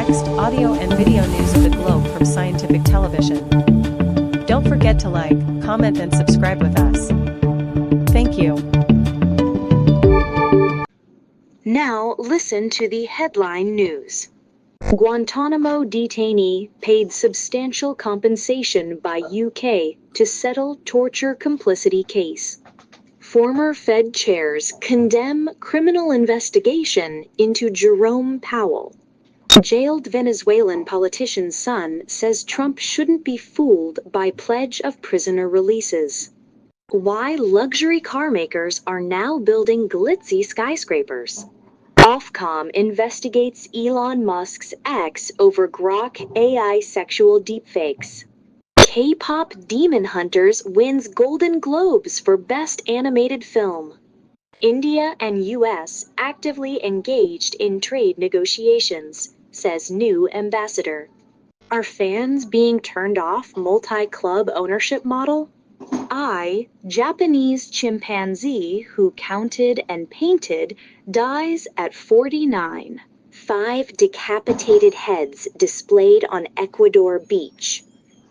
text, audio, and video news of the globe from Scientific Television. Don't forget to like, comment, and subscribe with us. Thank you. Now listen to the headline news. Guantanamo detainee paid substantial compensation by UK to settle torture complicity case. Former Fed chairs condemn criminal investigation into Jerome Powell. Jailed Venezuelan politician's son says Trump shouldn't be fooled by pledge of prisoner releases. Why luxury car makers are now building glitzy skyscrapers. Ofcom investigates Elon Musk's X over Grok AI sexual deepfakes. K-pop Demon Hunters wins Golden Globes for Best Animated Film. India and U.S. actively engaged in trade negotiations, says new ambassador. Are fans being turned off multi-club ownership model? Japanese chimpanzee who counted and painted dies at 49. 5 decapitated heads displayed on Ecuador beach.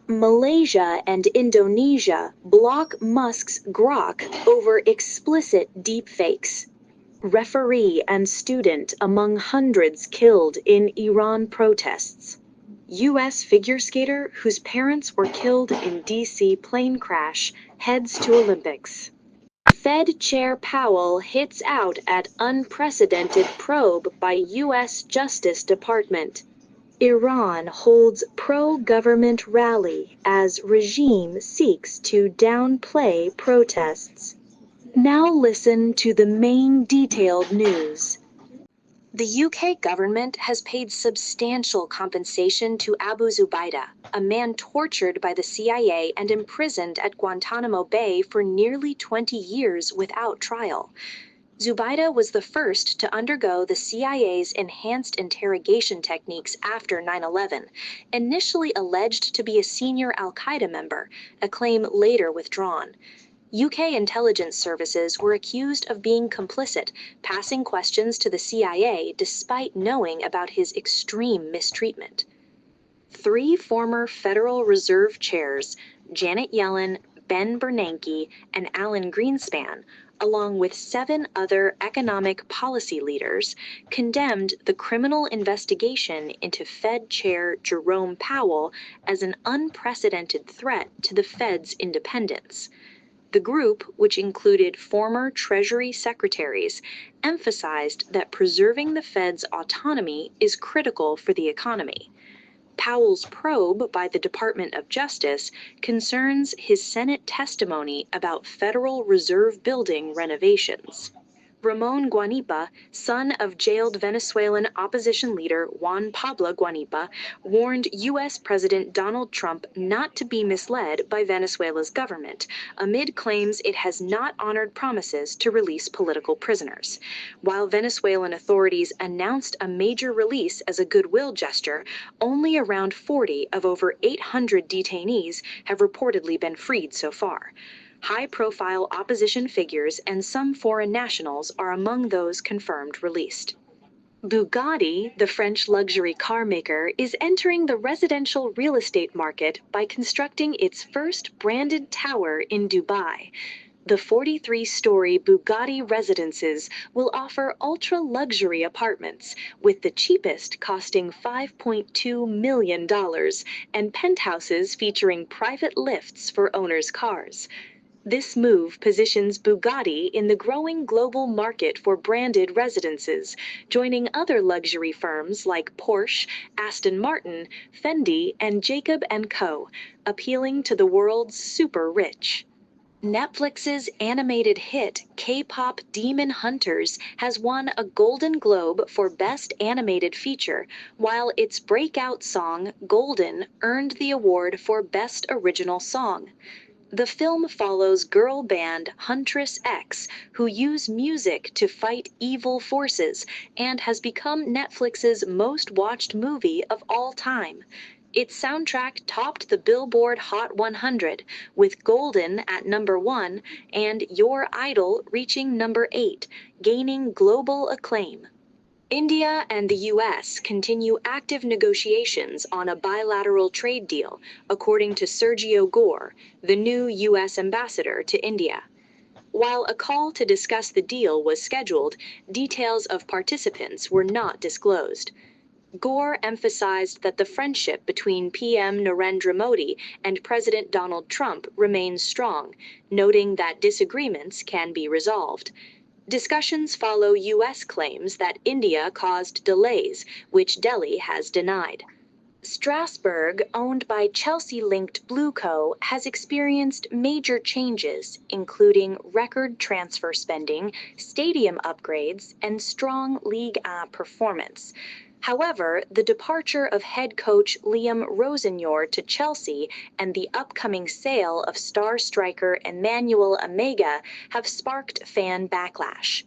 Malaysia and Indonesia block Musk's Grok over explicit deepfakes. Referee and student among hundreds killed in Iran protests. U.S. figure skater whose parents were killed in D.C. plane crash heads to Olympics. Fed Chair Powell hits out at unprecedented probe by U.S. Justice Department. Iran holds pro-government rally as regime seeks to downplay protests. Now listen to the main detailed news. The UK government has paid substantial compensation to Abu Zubaydah, a man tortured by the CIA and imprisoned at Guantanamo Bay for nearly 20 years without trial. Zubaydah was the first to undergo the CIA's enhanced interrogation techniques after 9/11, initially alleged to be a senior al-Qaeda member, a claim later withdrawn. UK intelligence services were accused of being complicit, passing questions to the CIA despite knowing about his extreme mistreatment. 3 former Federal Reserve chairs, Janet Yellen, Ben Bernanke, and Alan Greenspan, along with 7 other economic policy leaders, condemned the criminal investigation into Fed Chair Jerome Powell as an unprecedented threat to the Fed's independence. The group, which included former Treasury secretaries, emphasized that preserving the Fed's autonomy is critical for the economy. Powell's probe by the Department of Justice concerns his Senate testimony about Federal Reserve Building renovations. Ramon Guanipa, son of jailed Venezuelan opposition leader Juan Pablo Guanipa, warned U.S. President Donald Trump not to be misled by Venezuela's government, amid claims it has not honored promises to release political prisoners. While Venezuelan authorities announced a major release as a goodwill gesture, only around 40 of over 800 detainees have reportedly been freed so far. High-profile opposition figures and some foreign nationals are among those confirmed released. Bugatti, the French luxury car maker, is entering the residential real estate market by constructing its first branded tower in Dubai. The 43-story Bugatti residences will offer ultra-luxury apartments, with the cheapest costing $5.2 million, and penthouses featuring private lifts for owners' cars. This move positions Bugatti in the growing global market for branded residences, joining other luxury firms like Porsche, Aston Martin, Fendi, and Jacob & Co., appealing to the world's super rich. Netflix's animated hit K-pop Demon Hunters has won a Golden Globe for Best Animated Feature, while its breakout song, Golden, earned the award for Best Original Song. The film follows girl band Huntress X, who use music to fight evil forces, and has become Netflix's most watched movie of all time. Its soundtrack topped the Billboard Hot 100, with Golden at number 1 and Your Idol reaching number 8, gaining global acclaim. India and the U.S. continue active negotiations on a bilateral trade deal, according to Sergio Gore, the new U.S. ambassador to India. While a call to discuss the deal was scheduled, details of participants were not disclosed. Gore emphasized that the friendship between PM Narendra Modi and President Donald Trump remains strong, noting that disagreements can be resolved. Discussions follow U.S. claims that India caused delays, which Delhi has denied. Strasbourg, owned by Chelsea-linked Blueco, has experienced major changes, including record transfer spending, stadium upgrades, and strong Ligue 1 performance. However, the departure of head coach Liam Rosenyor to Chelsea and the upcoming sale of star striker Emmanuel Omega have sparked fan backlash.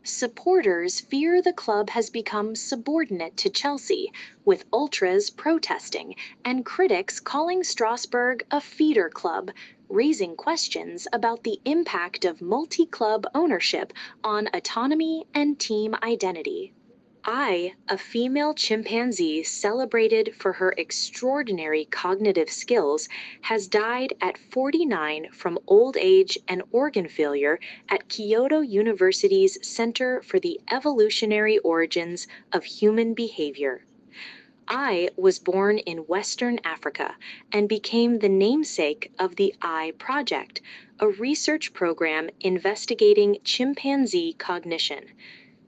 Supporters fear the club has become subordinate to Chelsea, with ultras protesting and critics calling Strasbourg a feeder club, raising questions about the impact of multi-club ownership on autonomy and team identity. A female chimpanzee celebrated for her extraordinary cognitive skills, has died at 49 from old age and organ failure at Kyoto University's Center for the Evolutionary Origins of Human Behavior. I was born in Western Africa and became the namesake of the I Project, a research program investigating chimpanzee cognition.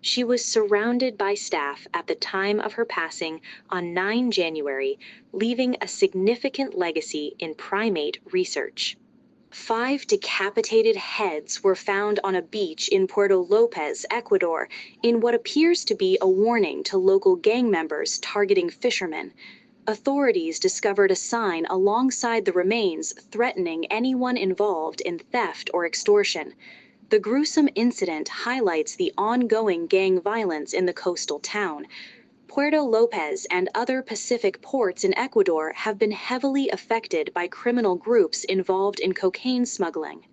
She was surrounded by staff at the time of her passing on 9 January, leaving a significant legacy in primate research. 5 decapitated heads were found on a beach in Puerto Lopez, Ecuador, in what appears to be a warning to local gang members targeting fishermen. Authorities discovered a sign alongside the remains threatening anyone involved in theft or extortion. The gruesome incident highlights the ongoing gang violence in the coastal town. Puerto Lopez and other Pacific ports in Ecuador have been heavily affected by criminal groups involved in cocaine smuggling.